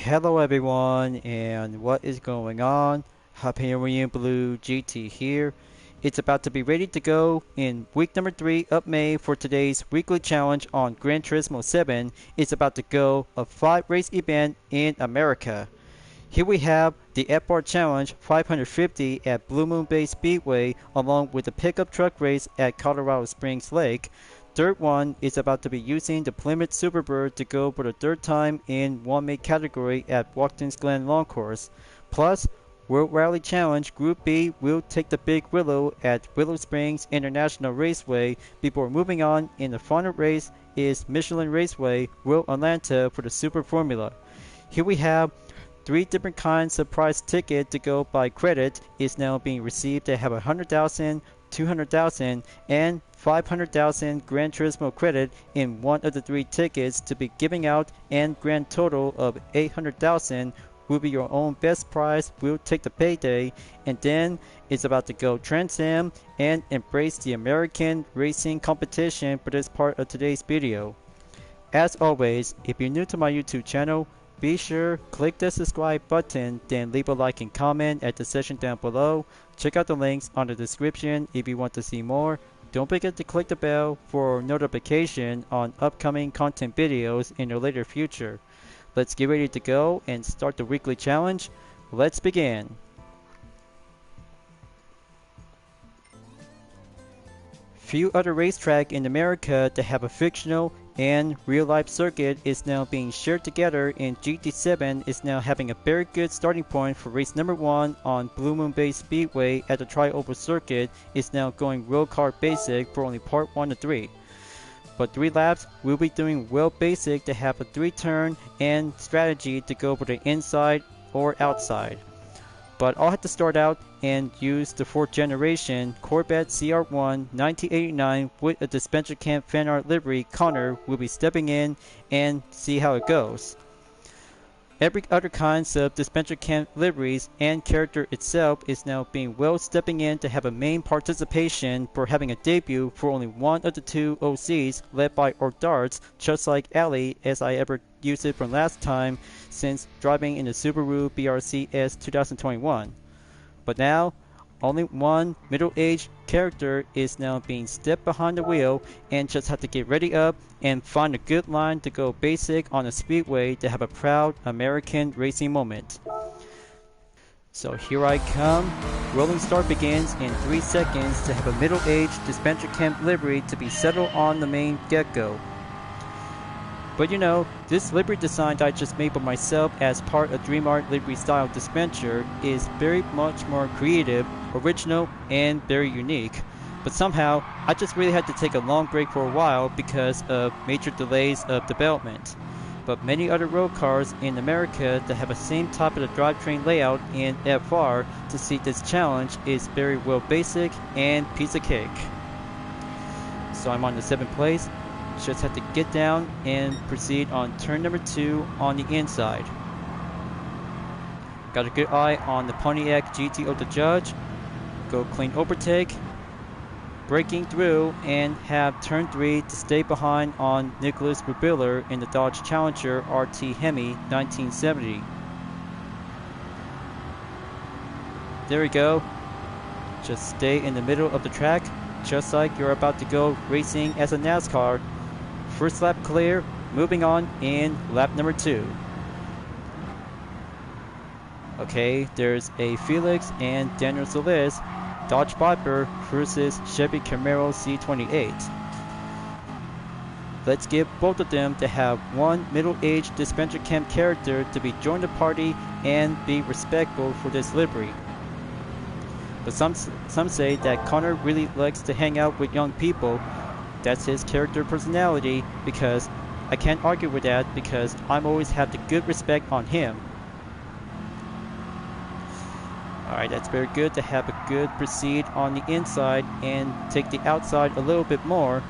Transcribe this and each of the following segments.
Hello everyone, and what is going on? Hyperion-Blue-GT here. It's about to be ready to go in week number 3 of May for today's weekly challenge on Gran Turismo 7. It's about to go a 5-race event in America. Here we have the F-Bar Challenge 550 at Blue Moon Bay Speedway along with the pickup truck race at Colorado Springs Lake. Third one is about to be using the Plymouth Superbird to go for the third time in 1-mate category at Watkins Glen Long Course. Plus, World Rally Challenge Group B will take the Big Willow at Willow Springs International Raceway before moving on. In the final race is Michelin Raceway, World Atlanta for the Super Formula. Here we have 3 different kinds of prize ticket to go by credit is now being received. They have 100,000, 200,000, and 500,000 Gran Turismo credit in one of the 3 tickets to be giving out, and grand total of 800,000 will be your own best prize. Will take the payday, and then it's about to go Trans Am and embrace the American racing competition for this part of today's video. As always, if you're new to my YouTube channel, be sure click the subscribe button, then leave a like and comment at the section down below. Check out the links on the description if you want to see more. Don't forget to click the bell for notification on upcoming content videos in the later future. Let's get ready to go and start the weekly challenge. Let's begin. Few other racetracks in America that have a fictional and real-life circuit is now being shared together, and GT7 is now having a very good starting point for race number 1 on Blue Moon Bay Speedway at the Tri-Oval Circuit. Is now going Road Car Basic for only part 1 to 3. But 3 laps will be doing well basic to have a 3-turn and strategy to go for the inside or outside. But I'll have to start out and use the 4th generation Corvette CR1 1989 with a dispenser cam fan art livery. Connor will be stepping in and see how it goes. Every other kinds of dispenser cam liveries and character itself is now being well stepping in to have a main participation for having a debut for only one of the 2 OCs led by Darts, just like Ali as I ever used it from last time since driving in the Subaru BRZ 2021. But now, only one middle-aged character is now being stepped behind the wheel and just have to get ready up and find a good line to go basic on a speedway to have a proud American racing moment. So here I come. Rolling start begins in 3 seconds to have a middle-aged dispenser cam livery to be settled on the main get-go. But you know, this livery design that I just made by myself as part of Dream Art livery style dispenser is very much more creative, original, and very unique. But somehow, I just really had to take a long break for a while because of major delays of development. But many other road cars in America that have the same type of the drivetrain layout in FR to see this challenge is very well basic and piece of cake. So I'm on the 7th place. Just have to get down and proceed on turn number 2 on the inside. Got a good eye on the Pontiac GT of the judge. Go clean overtake. Breaking through and have turn 3 to stay behind on Nicholas Rubiller in the Dodge Challenger RT Hemi 1970. There we go. Just stay in the middle of the track, just like you're about to go racing as a NASCAR. First lap clear, moving on in lap number 2. Okay, there's a Felix and Daniel Solis Dodge Viper versus Chevy Camaro C28. Let's give both of them to have one middle-aged dispenser cam character to be join the party and be respectful for this livery. But some say that Connor really likes to hang out with young people. That's his character personality, because I can't argue with that because I'm always have the good respect on him. Alright, that's very good to have a good proceed on the inside and take the outside a little bit more.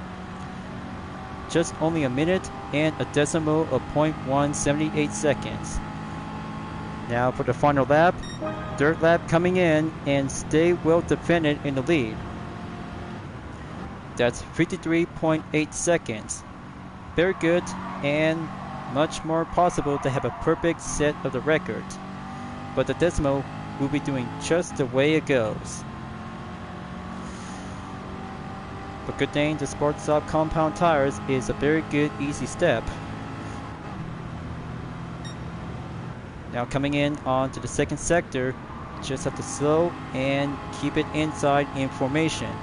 Just only a minute and a decimal of 0.178 seconds. Now for the final lap. 3rd lap coming in and stay well defended in the lead. That's 53.8 seconds. Very good, and much more possible to have a perfect set of the record. But the decimal will be doing just the way it goes. But good thing the Spark-Soft compound tires is a very good easy step. Now coming in onto the second sector, just have to slow and keep it inside in formation.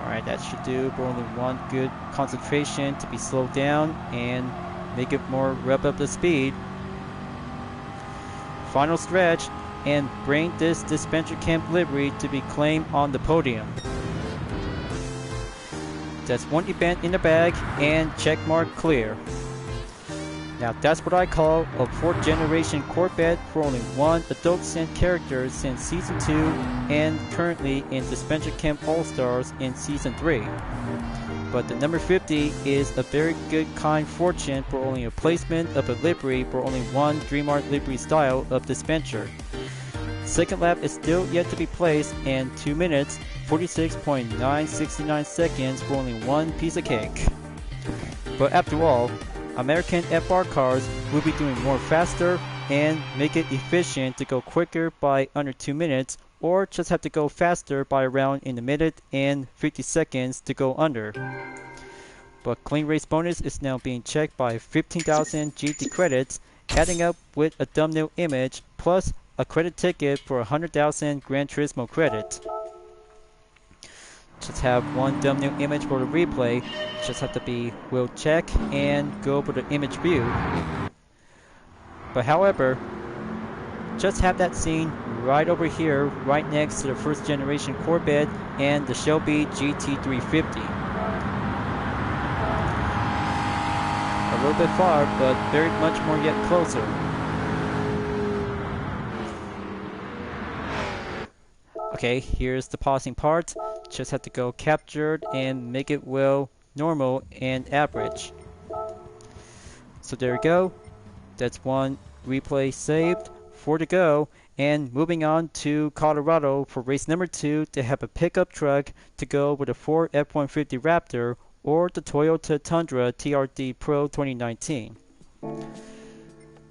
Alright, that should do for only one good concentration to be slowed down and make it more rev up the speed. Final stretch, and bring this dispenser camp livery to be claimed on the podium. That's one event in the bag and checkmark clear. Now that's what I call a 4th generation Corvette for only one adult scent character since Season 2 and currently in Dispenser Camp All-Stars in Season 3. But the number 50 is a very good kind fortune for only a placement of a livery for only one Dreamart livery style of dispenser. Second lap is still yet to be placed and 2 minutes 46.969 seconds for only one piece of cake. But after all, American FR cars will be doing more faster and make it efficient to go quicker by under 2 minutes or just have to go faster by around in the minute and 50 seconds to go under. But clean race bonus is now being checked by 15,000 GT credits, adding up with a thumbnail image plus a credit ticket for 100,000 Gran Turismo credit. Just have one thumbnail image for the replay, just have to be wheel check and go for the image view. But however, just have that scene right over here, right next to the 1st generation Corvette and the Shelby GT350. A little bit far, but very much more yet closer. Okay, here's the pausing part. Just have to go captured and make it well normal and average. So there we go. That's one replay saved, 4 to go, and moving on to Colorado for race number 2 to have a pickup truck to go with a Ford F-150 Raptor or the Toyota Tundra TRD Pro 2019.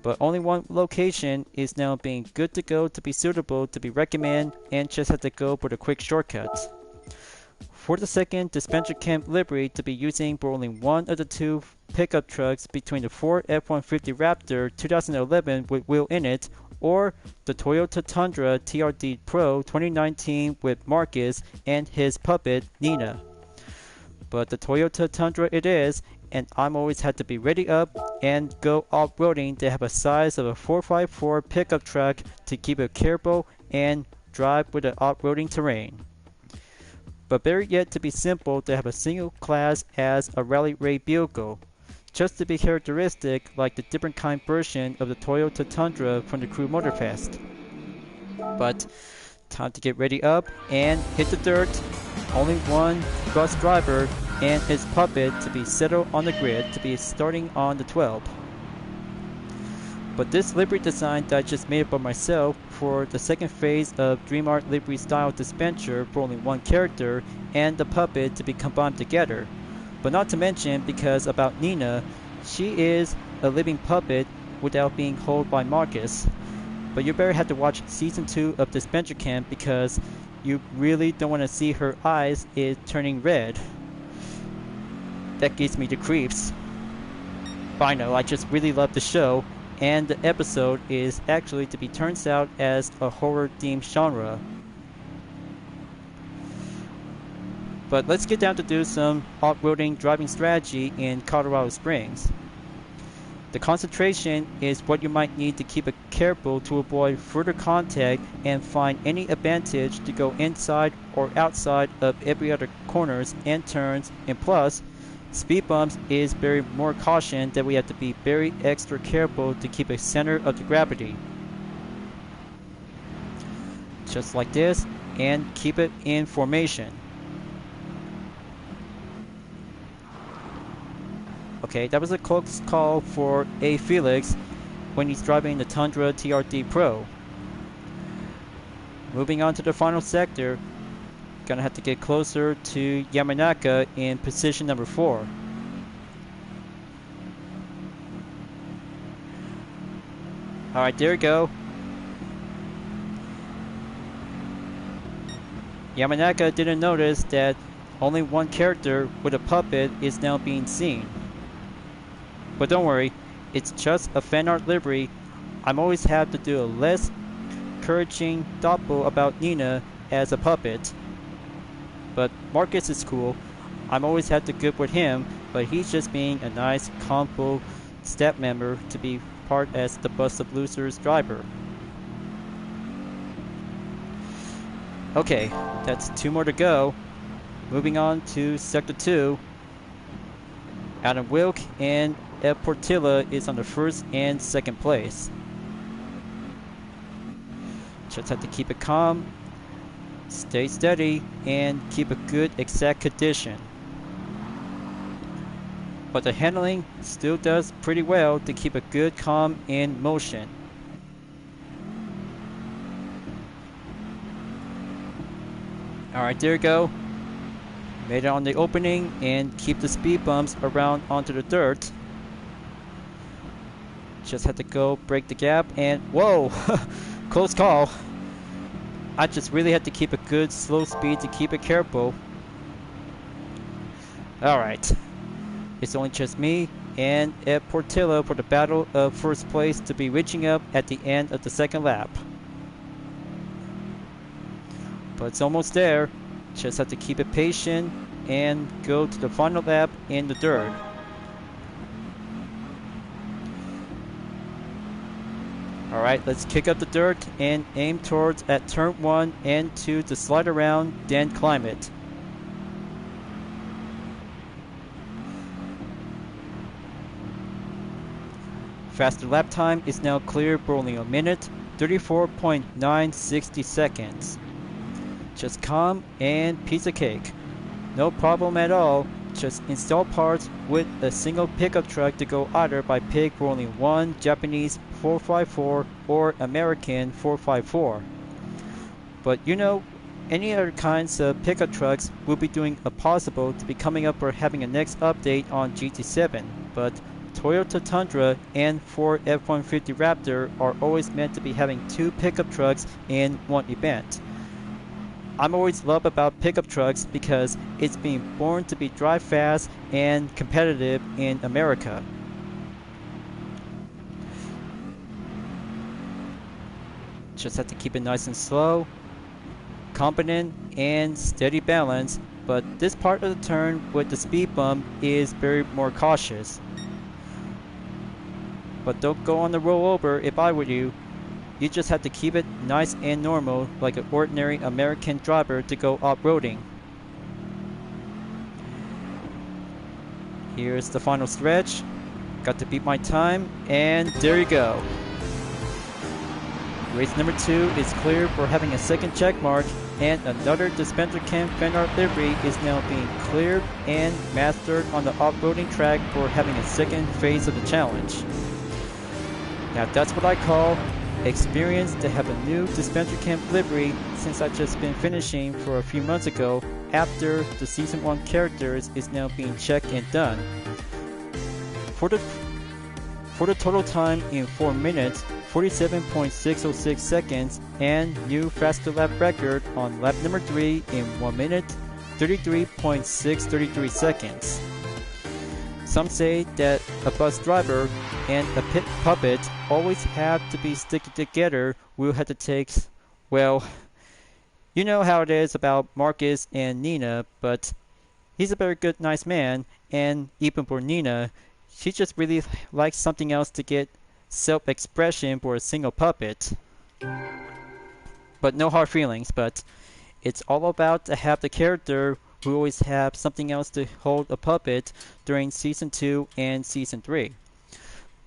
But only one location is now being good to go to be suitable to be recommended and just have to go for the quick shortcuts. For the second dispenser camp livery to be using for only one of the two pickup trucks between the Ford F-150 Raptor 2011 with wheel in it or the Toyota Tundra TRD Pro 2019 with Marcus and his puppet Nina. But the Toyota Tundra it is, and I'm always had to be ready up and go off-roading to have a size of a 4x4 pickup truck to keep it careful and drive with the off-roading terrain. But better yet to be simple to have a single class as a rally raid vehicle, just to be characteristic like the different kind version of the Toyota Tundra from the Crew Motorfest. But time to get ready up and hit the dirt. Only one bus driver and his puppet to be settled on the grid to be starting on the 12th. But this livery design that I just made by myself for the second phase of Dreamart livery style dispenser for only one character and the puppet to be combined together. But not to mention because about Nina, she is a living puppet without being held by Marcus. But you better have to watch season 2 of Dispenser Camp because you really don't want to see her eyes is turning red. That gives me the creeps. But I know, I just really love the show, and the episode is actually to be turns out as a horror themed genre. But let's get down to do some off-roading driving strategy in Colorado Springs. The concentration is what you might need to keep it careful to avoid further contact and find any advantage to go inside or outside of every other corners and turns, and plus, speed bumps is very more caution that we have to be very extra careful to keep a center of the gravity. Just like this, and keep it in formation. Okay, that was a close call for A. Felix when he's driving the Tundra TRD Pro. Moving on to the final sector, Gonna have to get closer to Yamanaka in position number 4. Alright, there we go. Yamanaka didn't notice that only one character with a puppet is now being seen. But don't worry, it's just a fan art livery. I'm always have to do a less encouraging doppel about Nina as a puppet. But Marcus is cool. I'm always had to good with him, but he's just being a nice, combo staff member to be part as the Bus of Losers driver. Okay, that's 2 more to go. Moving on to Sector 2. Adam Wilk and Ed Portilla is on the 1st and 2nd place. Just have to keep it calm, stay steady, and keep a good exact condition. But the handling still does pretty well to keep a good calm in motion. Alright, there we go. Made it on the opening and keep the speed bumps around onto the dirt. Just had to go break the gap and whoa! Close call. I just really had to keep a good slow speed to keep it careful. Alright. It's only just me and Ed Portillo for the battle of 1st place to be reaching up at the end of the 2nd lap. But it's almost there. Just have to keep it patient and go to the final lap in the dirt. Alright, let's kick up the dirt and aim towards at turn 1 and 2 to slide around, then climb it. Faster lap time is now clear for only a minute, 34.960 seconds. Just calm and piece of cake. No problem at all. Just install parts with a single pickup truck to go either by pick for only one Japanese 454 or American 454. But you know, any other kinds of pickup trucks will be doing a possible to be coming up or having a next update on GT7. But Toyota Tundra and Ford F-150 Raptor are always meant to be having 2 pickup trucks in one event. I'm always love about pickup trucks because it's being born to be drive fast and competitive in America. Just have to keep it nice and slow, competent, and steady balance, but this part of the turn with the speed bump is very more cautious. But don't go on the rollover if I were you. You just have to keep it nice and normal like an ordinary American driver to go off-roading. Here's the final stretch. Got to beat my time, and there you go. Race number 2 is clear for having a 2nd check mark, and another dispenser cam fan art livery is now being cleared and mastered on the off-roading track for having a 2nd phase of the challenge. Now that's what I call experience to have a new dispenser camp livery, since I've just been finishing for a few months ago after the season 1 characters is now being checked and done. For the total time in 4 minutes, 47.606 seconds, and new faster lap record on lap number 3 in 1 minute, 33.633 seconds. Some say that a bus driver and a pit puppet always have to be sticking together. We'll have to take, well, you know how it is about Marcus and Nina, but he's a very good, nice man, and even for Nina, she just really likes something else to get self-expression for a single puppet. But no hard feelings, but it's all about to have the character who always have something else to hold a puppet during Season 2 and Season 3.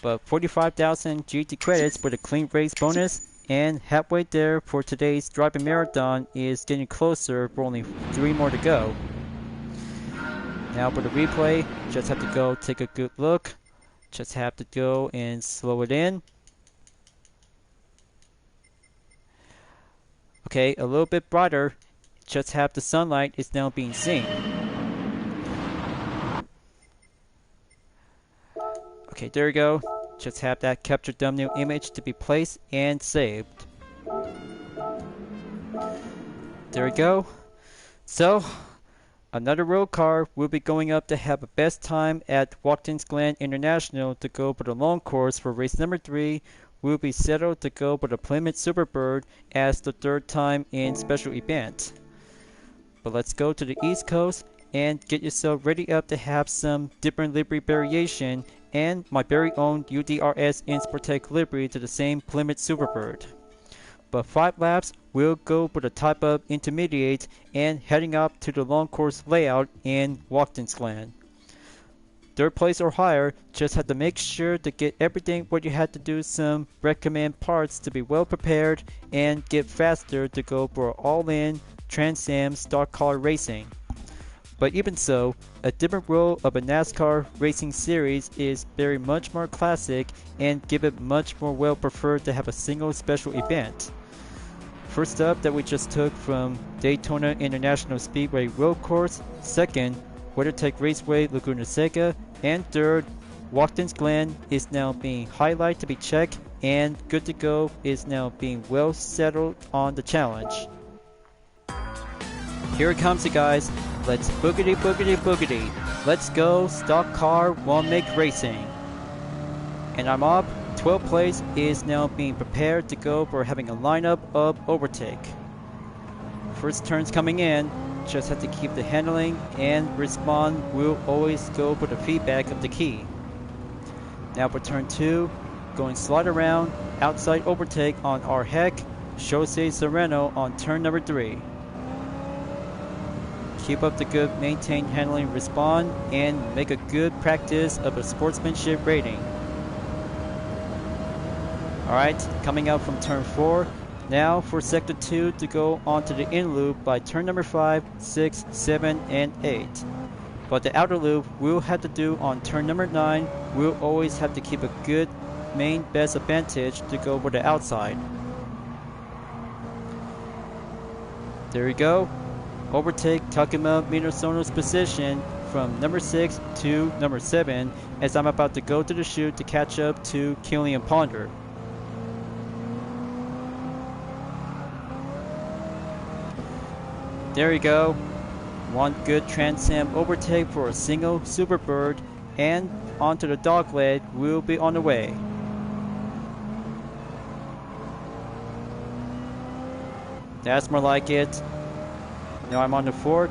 But 45,000 GT credits for the clean race bonus, and halfway there for today's driving marathon is getting closer for only 3 more to go. Now for the replay, just have to go take a good look. Just have to go and slow it in. Okay, a little bit brighter. just have the sunlight is now being seen. Okay, there you go. Just have that capture thumbnail image to be placed and saved. There we go. So, another road car will be going up to have a best time at Watkins Glen International to go for the long course for race number 3. Will be settled to go for the Plymouth Superbird as the third time in special event. But let's go to the East Coast and get yourself ready up to have some different livery variation and my very own UDRS Insportec livery to the same Plymouth Superbird. But 5 laps will go for the type of intermediate and heading up to the long course layout in Watkins Glen. 3rd place or higher, just have to make sure to get everything what you had to do, some recommend parts to be well prepared and get faster to go for all-in Trans Am stock car racing. But even so, a different role of a NASCAR racing series is very much more classic and give it much more well preferred to have a single special event. First up that we just took from Daytona International Speedway Road Course, 2nd, WeatherTech Raceway Laguna Seca, and 3rd, Watkins Glen is now being highlighted to be checked and good to go is now being well settled on the challenge. Here it comes, you guys. Let's boogity boogity boogity. Let's go stock car one make racing. And I'm up. 12th place is now being prepared to go for having a lineup of overtake. First turns coming in. Just have to keep the handling and respond will always go for the feedback of the key. Now for turn 2, going slide around, outside overtake on our heck, Jose Serrano on turn number 3. Keep up the good maintain handling respond and make a good practice of a sportsmanship rating. Alright, coming out from turn 4. Now for sector 2 to go onto the in loop by turn number 5, 6, 7, and 8. But the outer loop we'll have to do on turn number 9. We'll always have to keep a good main best advantage to go for the outside. There we go. Overtake Takuma Minasono's position from number 6 to number 7 as I'm about to go to the chute to catch up to Killian Ponder. There you go. One good Trans Am overtake for a single Superbird and onto the dogleg will be on the way. That's more like it. Now I'm on the 4th.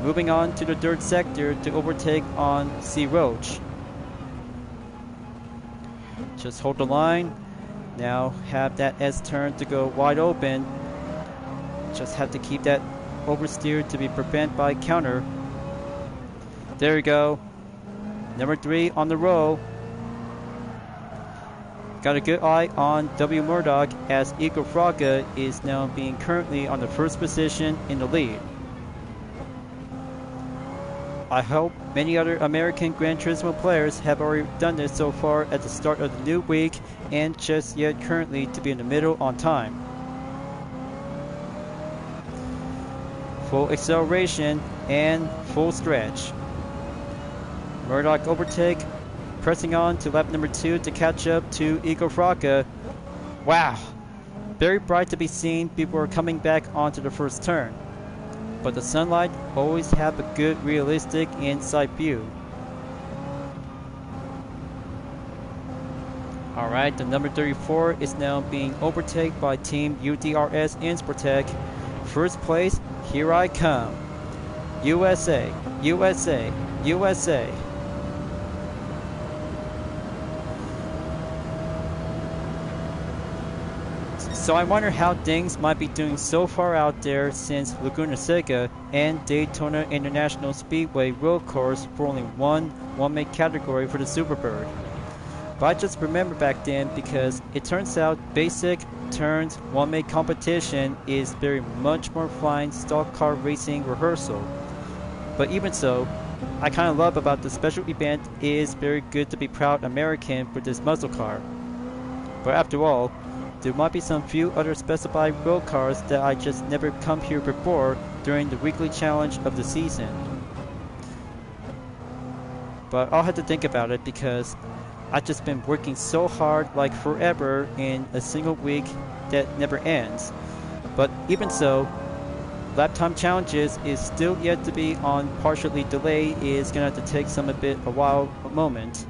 Moving on to the 3rd sector to overtake on C. Roach. Just hold the line. Now have that S turn to go wide open. Just have to keep that oversteer to be prevented by counter. There we go. Number 3 on the roll. Got a good eye on W. Murdoch as Igor Fraga is now being currently on the 1st position in the lead. I hope many other American Gran Turismo players have already done this so far at the start of the new week and just yet currently to be in the middle on time. Full acceleration and full stretch. Murdoch overtake, pressing on to lap number 2 to catch up to Igor Fraga. Wow, very bright to be seen before coming back onto the 1st turn. But the sunlight always have a good realistic inside view. Alright, the number 34 is now being overtaken by Team UDRS Insportec. 1st place, here I come. USA, USA, USA. So I wonder how things might be doing so far out there since Laguna Seca and Daytona International Speedway road course for only one make category for the Superbird. But I just remember back then because it turns out basic turns one make competition is very much more flying stock car racing rehearsal. But even so, I kind of love about the special event is very good to be proud American for this muscle car. But after all, there might be some few other specified road cars that I just never come here before during the weekly challenge of the season. But I'll have to think about it because I've just been working so hard like forever in a single week that never ends. But even so, lap time challenges is still yet to be on partially delay, is gonna have to take a moment.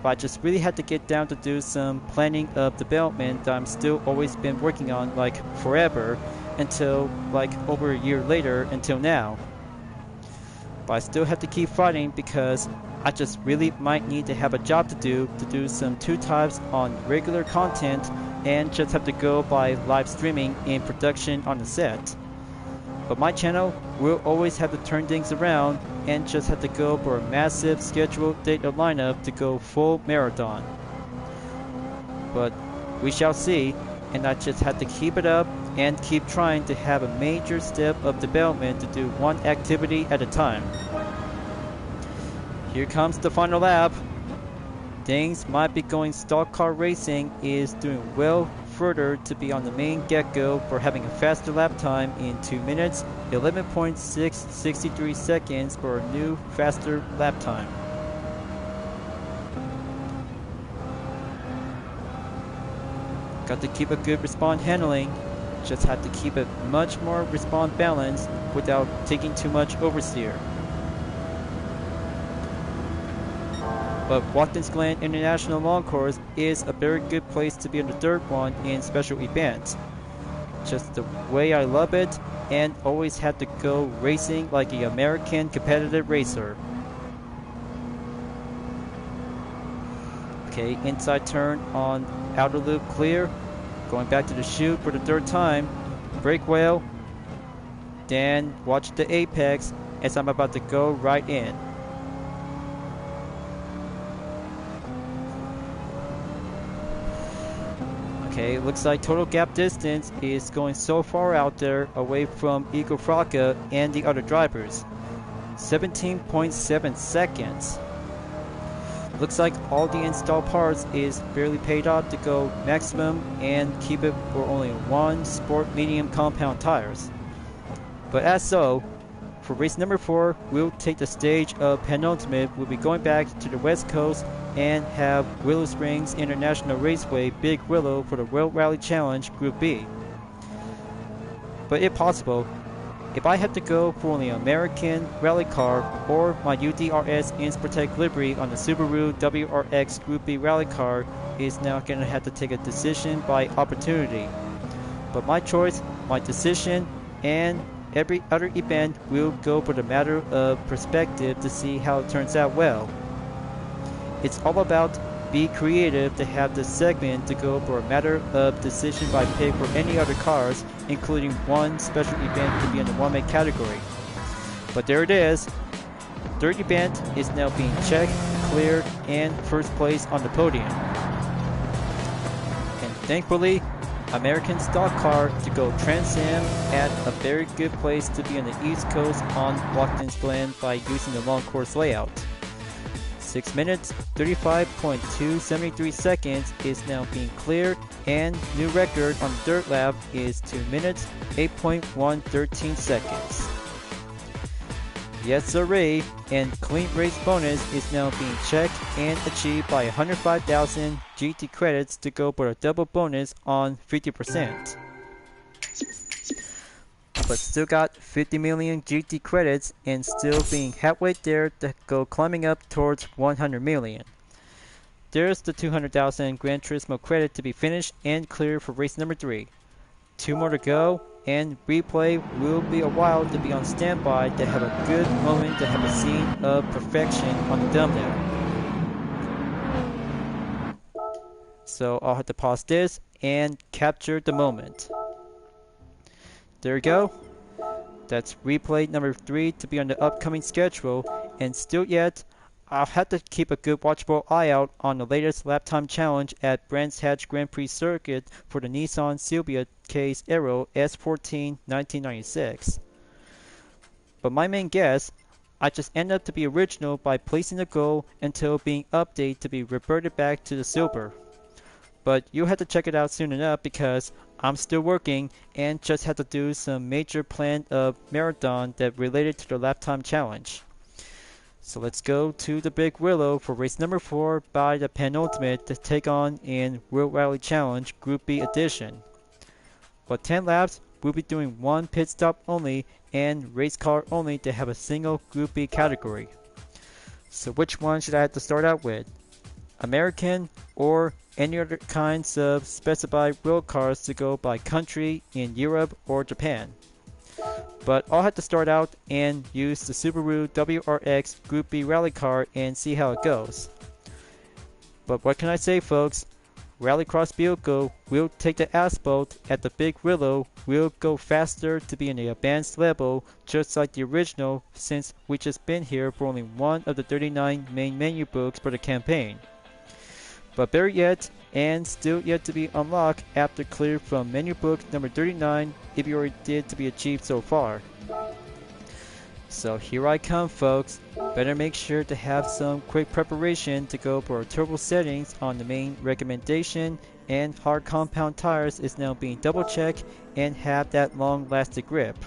But I just really had to get down to do some planning of development that I'm still always been working on like forever until like over a year later until now. But I still have to keep fighting because I just really might need to have a job to do some 2 types on regular content and just have to go by live streaming in production on the set. But my channel will always have to turn things around and just have to go for a massive scheduled data lineup to go full marathon. But we shall see, and I just have to keep it up and keep trying to have a major step of development to do one activity at a time. Here comes the final lap. Things might be going stock car racing is doing well further to be on the main get-go for having a faster lap time in 2 minutes, 11.663 seconds for a new faster lap time. Got to keep a good respawn handling, just have to keep it much more respawn balanced without taking too much oversteer. But Watkins Glen International Long Course is a very good place to be on the dirt one in special events. Just the way I love it, and always had to go racing like an American competitive racer. Okay, inside turn on outer loop clear. Going back to the chute for the 3rd time. Brake well. Then watch the apex as I'm about to go right in. Okay, looks like total gap distance is going so far out there away from Igor Fraka and the other drivers. 17.7 seconds. Looks like all the installed parts is barely paid off to go maximum and keep it for only 1 sport medium compound tires. But as so, for race number 4, we'll take the stage of penultimate. We'll be going back to the West Coast and have Willow Springs International Raceway Big Willow for the World Rally Challenge Group B. But if possible, if I have to go for only an American rally car or my UDRS Inspirtec livery on the Subaru WRX Group B rally car, is now going to have to take a decision by opportunity. But my choice, my decision, and every other event will go for the matter of perspective to see how it turns out well. It's all about be creative to have this segment to go for a matter of decision by pick for any other cars, including one special event to be in the 1-make category. But there it is. 3rd event is now being checked, cleared, and 1st place on the podium. And thankfully, American stock car to go Trans Am at a very good place to be on the East Coast on Watkins Glen by using the long course layout. 6 minutes, 35.273 seconds is now being cleared, and new record on the dirt lap is 2 minutes, 8.113 seconds. Yes sirree, and clean race bonus is now being checked and achieved by 105,000 GT credits to go for a double bonus on 50%. But still got 50 million GT credits and still being halfway there to go climbing up towards 100 million. There's the 200,000 Gran Turismo credit to be finished and cleared for race number 3. 2 more to go, and replay will be a while to be on standby to have a good moment to have a scene of perfection on the thumbnail. So I'll have to pause this and capture the moment. There we go. That's replay number 3 to be on the upcoming schedule, and still yet, I'll have to keep a good watchful eye out on the latest lap time challenge at Brands Hatch Grand Prix Circuit for the Nissan Silvia Case Aero S14 1996. But my main guess, I just end up to be original by placing the goal until being updated to be reverted back to the silver. but you'll have to check it out soon enough because I'm still working and just had to do some major plan of marathon that related to the lap time challenge. So let's go to the Big Willow for race number 4 by the penultimate to take on in World Rally Challenge Group B edition. But 10 laps, we'll be doing one pit stop only and race car only to have a single Group B category. So which one should I have to start out with? American or any other kinds of specified road cars to go by country in Europe or Japan? But I'll have to start out and use the Subaru WRX Group B rally car and see how it goes. But what can I say, folks? Rallycross vehicle will take the asphalt at the Big Willow, will go faster to be in the advanced level just like the original since we just been here for only one of the 39 main menu books for the campaign. But better yet, and still yet to be unlocked after clear from menu book number 39 if you already did to be achieved so far. So here I come, folks. Better make sure to have some quick preparation to go for turbo settings on the main recommendation, and hard compound tires is now being double checked and have that long lasting grip.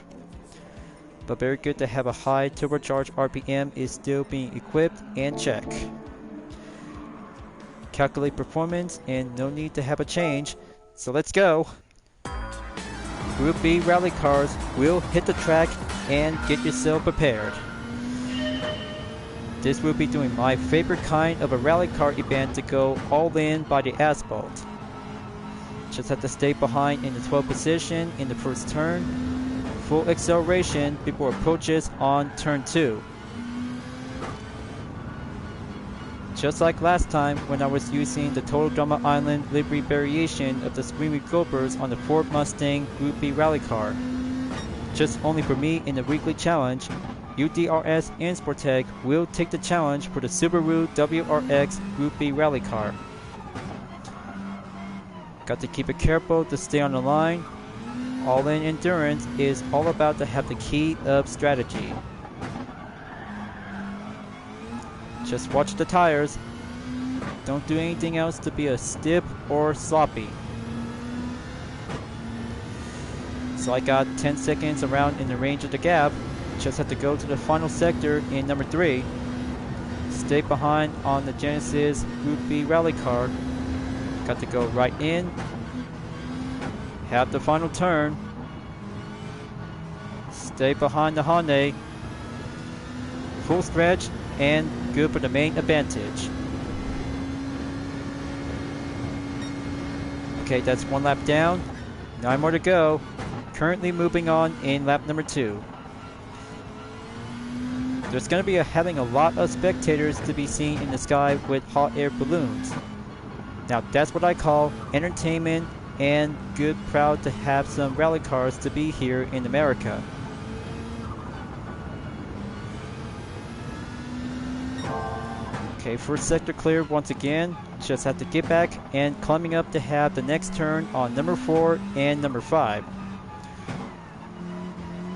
But very good to have a high turbocharged RPM is still being equipped and checked. Calculate performance and no need to have a change, so let's go! Group B rally cars will hit the track and get yourself prepared. This will be doing my favorite kind of a rally car event to go all in by the asphalt. Just have to stay behind in the 12th position in the first turn. Full acceleration before approaches on turn 2. Just like last time when I was using the Total Drama Island livery variation of the Screaming Gophers on the Ford Mustang Group B rally car. Just only for me in the weekly challenge, UDRS and Sportec will take the challenge for the Subaru WRX Group B rally car. Got to keep it careful to stay on the line. All-in endurance is all about to have the key of strategy. Just watch the tires. Don't do anything else to be a stiff or sloppy. So I got 10 seconds around in the range of the gap. Just have to go to the final sector in number 3. Stay behind on the Genesis Group B rally car. Got to go right in. Have the final turn. Stay behind the Hyundai. Full stretch and good for the main advantage. Okay, that's one lap down. 9 more to go. Currently moving on in lap number 2. There's going to be having a lot of spectators to be seen in the sky with hot air balloons. Now that's what I call entertainment and good, proud to have some rally cars to be here in America. Okay, first sector cleared once again. Just have to get back and climbing up to have the next turn on number 4 and number 5.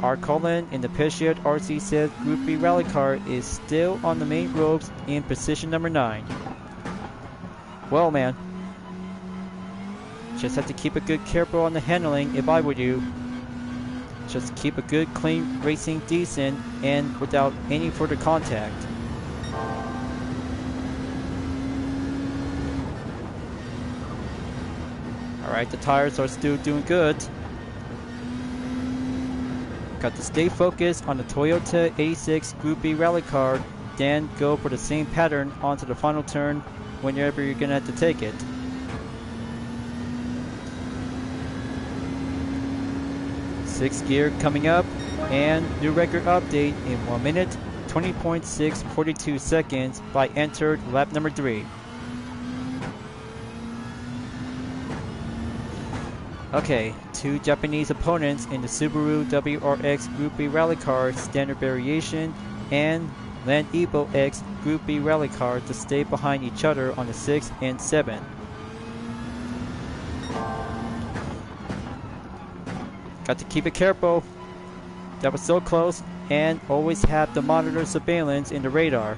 Our Colin in the Peugeot RC says Group B rally car is still on the main ropes in position number 9. Well, man. Just have to keep a good careful on the handling if I were you. Just keep a good clean racing decent and without any further contact. Alright, the tires are still doing good. Got to stay focused on the Toyota 86 Group B rally car, then go for the same pattern onto the final turn whenever you're gonna have to take it. Sixth gear coming up, and new record update in 1 minute, 20.642 seconds by entered lap number 3. Okay, 2 Japanese opponents in the Subaru WRX Group B rally car standard variation and Land Evo X Group B rally car to stay behind each other on the 6 and 7. Got to keep it careful. That was so close, and always have the monitor surveillance in the radar.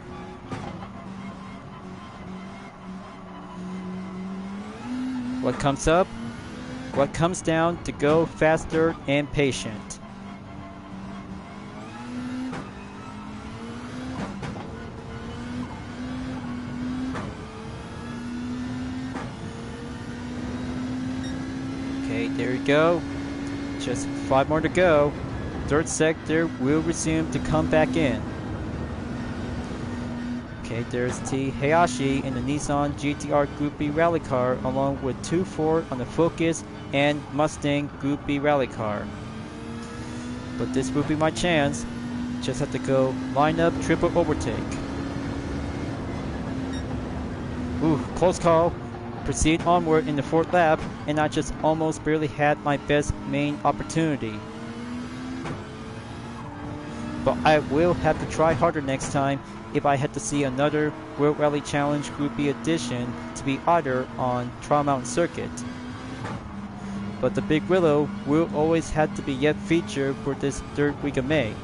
What comes up? What comes down to go faster and patient. Okay, there you go. Just 5 more to go. Third sector will resume to come back in. Okay, there's T. Hayashi in the Nissan GTR Group B rally car, along with 2 Ford on the Focus and Mustang Group B rally car. But this will be my chance. Just have to go line up, triple overtake. Ooh, close call. Proceed onward in the 4th lap, and I just almost barely had my best main opportunity. But I will have to try harder next time if I had to see another World Rally Challenge Group B edition to be either on Trial Mountain Circuit. But the Big Willow will always have to be yet featured for this 3rd week of May.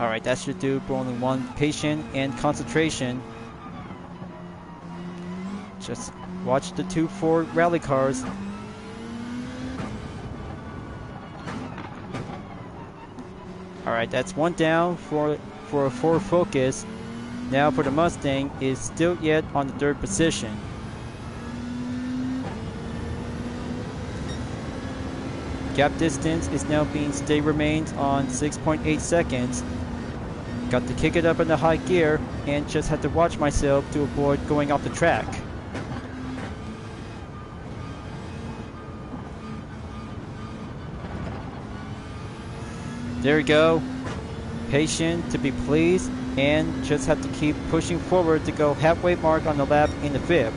Alright, that should do for only one patient and concentration. Just watch the 2 Ford rally cars. Alright, that's 1 down for a Ford Focus. Now for the Mustang is still yet on the 3rd position. Gap distance is now being stay remains on 6.8 seconds. Got to kick it up in the high gear and just had to watch myself to avoid going off the track. There we go. Patient to be pleased, and just have to keep pushing forward to go halfway mark on the lap in the 5th.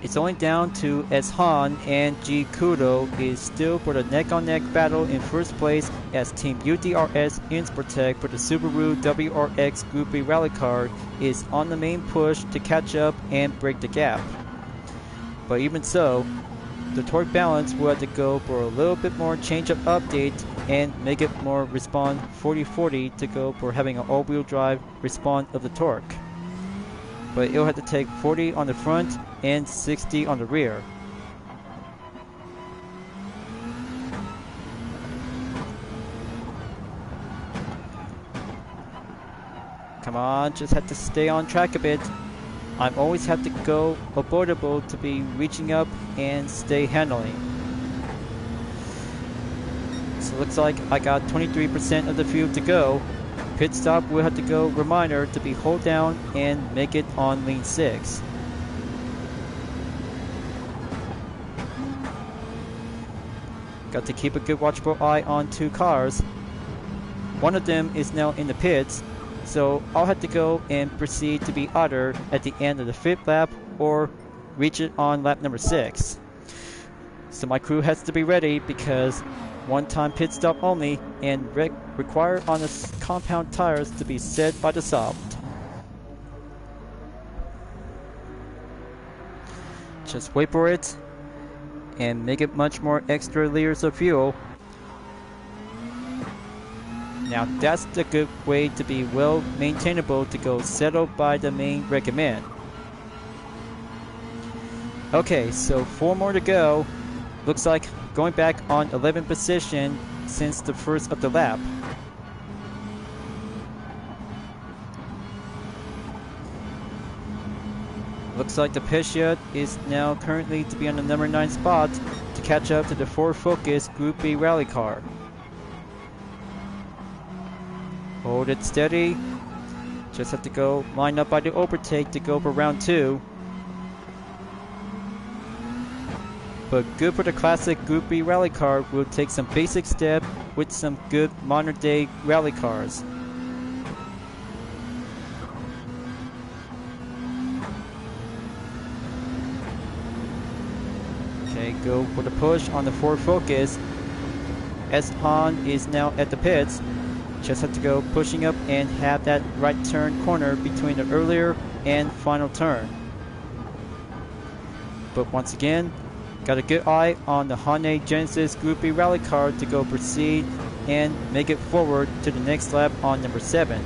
It's only down to S. Han, and G. Kudo is still for the neck-on-neck battle in 1st place as Team UDRS Insportec for the Subaru WRX Group B rally car is on the main push to catch up and break the gap. But even so, the torque balance will have to go for a little bit more change-up update and make it more respond 40-40 to go for having an all-wheel drive respond of the torque. But it'll have to take 40 on the front and 60 on the rear. Come on, just have to stay on track a bit. I always have to go avoidable to be reaching up and stay handling. So looks like I got 23% of the fuel to go. Pit stop will have to go reminder to be hold down and make it on lane 6. Got to keep a good watchful eye on 2 cars. One of them is now in the pits, so I'll have to go and proceed to be either at the end of the 5th lap or reach it on lap number 6. So my crew has to be ready because one-time pit stop only and require on the compound tires to be set by the soft. Just wait for it and make it much more extra layers of fuel. Now that's the good way to be well maintainable to go settled by the main recommend. Okay, so 4 more to go. Looks like going back on 11th position since the first of the lap. Looks like the Pescia is now currently to be on the number 9 spot to catch up to the Ford Focus Group B rally car. Hold it steady. Just have to go line up by the overtake to go for round 2. But good for the classic Group B rally car, will take some basic step with some good modern day rally cars. Okay, go for the push on the Ford Focus. S. Han is now at the pits. Just have to go pushing up and have that right turn corner between the earlier and final turn. But once again, Got a good eye on the Hyundai Genesis Group B rally car to go proceed and make it forward to the next lap on number 7.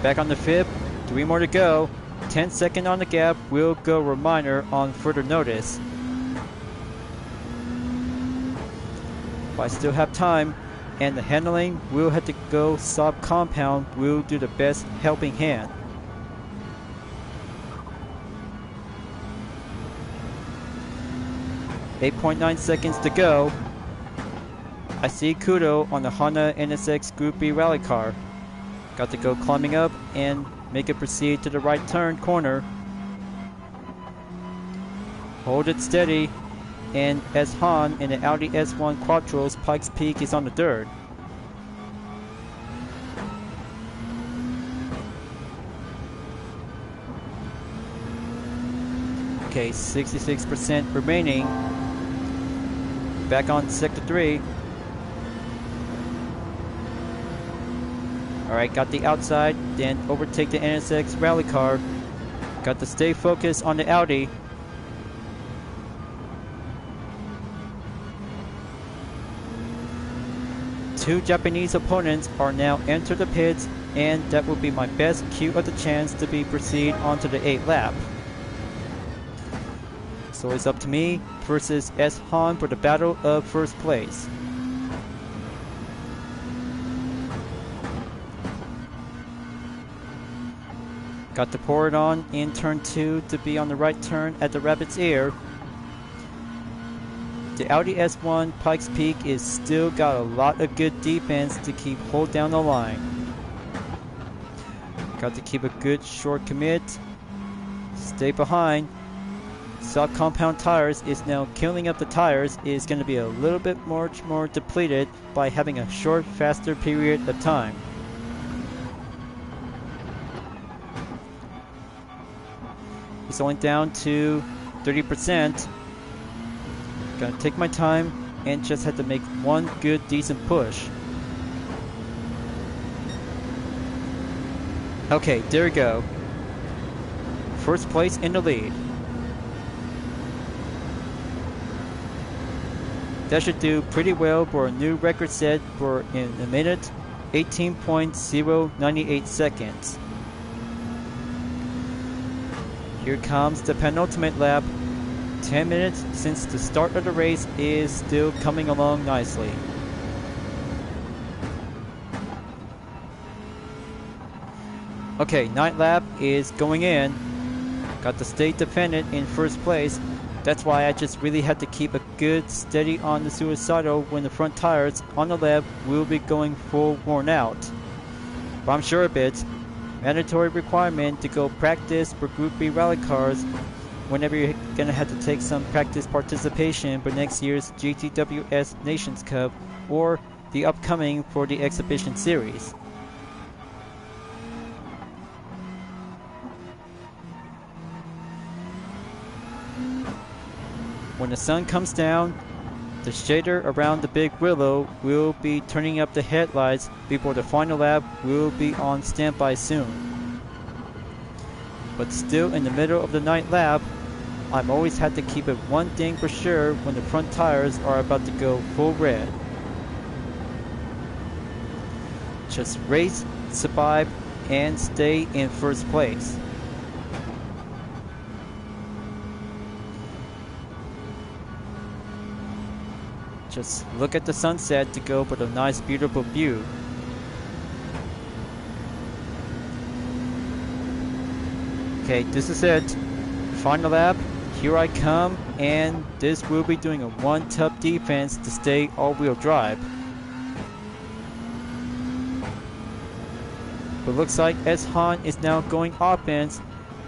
Back on the fifth, 3 more to go. 10 seconds on the gap, will go reminder on further notice. But I still have time, and the handling will have to go soft compound, will do the best helping hand. .9 seconds to go. I see Kudo on the Honda NSX Group B rally car. Got to go climbing up and make it proceed to the right turn corner. Hold it steady, and as Han in the Audi S1 Quattro's Pikes Peak is on the dirt. Okay, 66% remaining. Back on sector 3. Alright, got the outside, then overtake the NSX rally car. Got to stay focused on the Audi. Two Japanese opponents are now entered the pits, and that will be my best cue of the chance to be proceed onto the 8th lap. So it's up to me versus S. Han for the battle of first place. Got to pour it on in turn 2 to be on the right turn at the Rabbit's Ear. The Audi S1 Pikes Peak is still got a lot of good defense to keep hold down the line. Got to keep a good short commit. Stay behind. Soft compound tires is now killing up the tires, is going to be a little bit more depleted by having a short, faster period of time. It's only down to 30%. Gotta take my time and just had to make one good decent push. Okay, there we go. First place in the lead. That should do pretty well for a new record set for in a minute, 18.098 seconds. Here comes the penultimate lap. 10 minutes since the start of the race is still coming along nicely. Okay, 9th lap is going in. Got to stay defendant in first place. That's why I just really had to keep a good steady on the Suicidal when the front tires on the left will be going full worn out. But I'm sure of it. Mandatory requirement to go practice for Group B rally cars whenever you're gonna have to take some practice participation for next year's GTWS Nations Cup or the upcoming for the Exhibition Series. When the sun comes down, the shader around the big willow will be turning up the headlights before the final lap will be on standby soon. But still in the middle of the 9th lap, I'm always had to keep it one thing for sure when the front tires are about to go full red. Just race, survive, and stay in first place. Just look at the sunset to go for the nice beautiful view. Okay, this is it. Final lap, here I come, and this will be doing a one tough defense to stay all-wheel drive. But looks like S. Han is now going offense.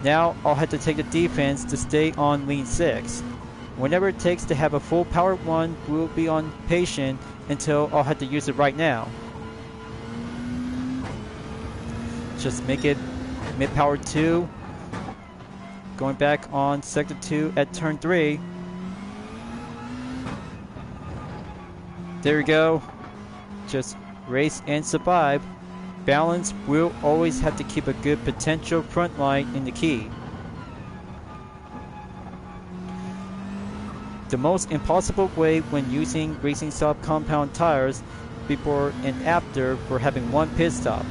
Now I'll have to take the defense to stay on lean 6. Whenever it takes to have a full power 1, we'll be on patient until I'll have to use it right now. Just make it mid-power 2. Going back on sector 2 at turn 3. There we go. Just race and survive. Balance will always have to keep a good potential front line in the key. The most impossible way when using Racing Soft compound tires before and after for having one pit stop.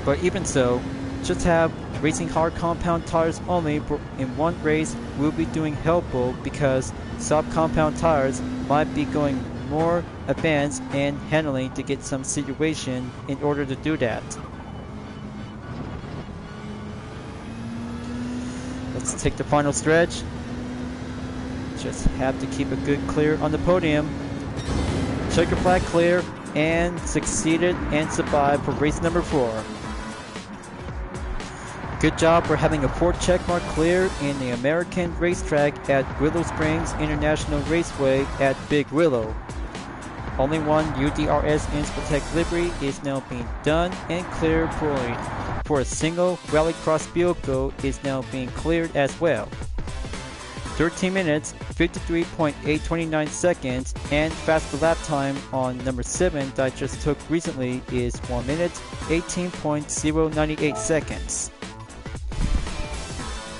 But even so, just have Racing Hard compound tires only in one race will be doing helpful because soft compound tires might be going more advanced and handling to get some situation in order to do that. Let's take the final stretch. Just have to keep a good clear on the podium. Checker flag clear and succeeded and survived for race number 4. Good job for having a 4th checkmark clear in the American racetrack at Willow Springs International Raceway at Big Willow. Only one UDRS Inspotec livery is now being done and cleared for a single rallycross vehicle is now being cleared as well. 13 minutes, 53.829 seconds, and faster lap time on number 7 that I just took recently is 1 minute, 18.098 seconds.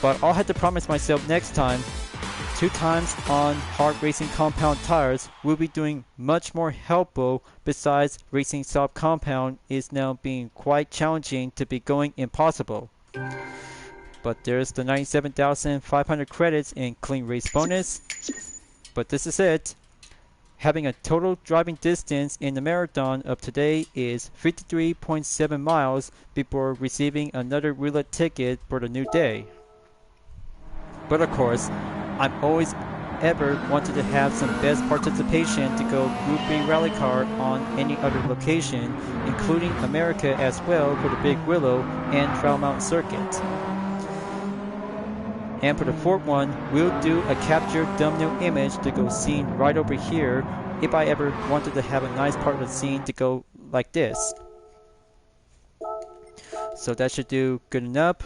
But I'll have to promise myself next time, 2 times on hard racing compound tires will be doing much more helpful besides racing soft compound is now being quite challenging to be going impossible. But there's the 97,500 credits in clean race bonus. But this is it. Having a total driving distance in the marathon of today is 53.7 miles before receiving another roulette ticket for the new day. But of course, I've always ever wanted to have some best participation to go Group B rally car on any other location, including America as well for the Big Willow and Trail Mountain circuit. And for the 4th one, we'll do a capture thumbnail image to go seen right over here if I ever wanted to have a nice part of the scene to go like this. So that should do good enough.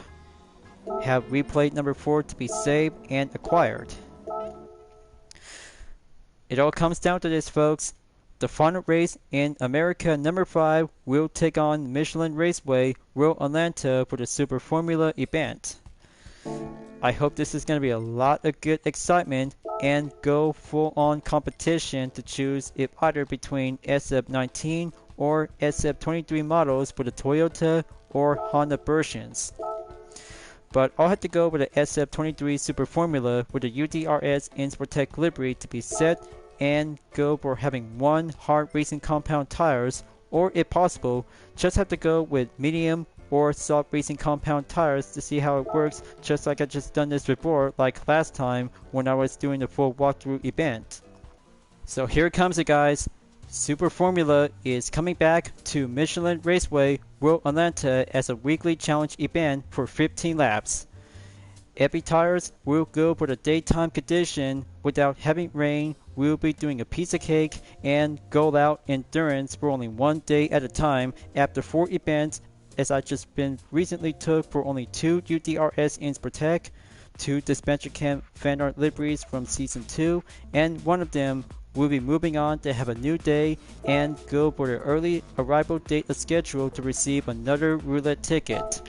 Have replay number 4 to be saved and acquired. It all comes down to this, folks. The final race in America number 5 will take on Michelin Raceway World Atlanta for the Super Formula event. I hope this is going to be a lot of good excitement and go full-on competition to choose if either between SF19 or SF23 models for the Toyota or Honda versions. But I'll have to go with the SF23 Super Formula with the UDRS Inspotec livery to be set and go for having 1 hard racing compound tires, or if possible, just have to go with medium or soft racing compound tires to see how it works, just like I just done this before, like last time when I was doing the full walkthrough event. So here comes it, guys. Super Formula is coming back to Michelin Raceway World Atlanta as a weekly challenge event for 15 laps. Every tires will go for the daytime condition without heavy rain. We'll be doing a piece of cake and go out endurance for only 1 day at a time after 4 events, as I just been recently took for only 2 UDRS Inspotec, 2 Dispenser Cam fan art liveries from Season 2, and one of them will be moving on to have a new day and go for the early arrival date of schedule to receive another roulette ticket.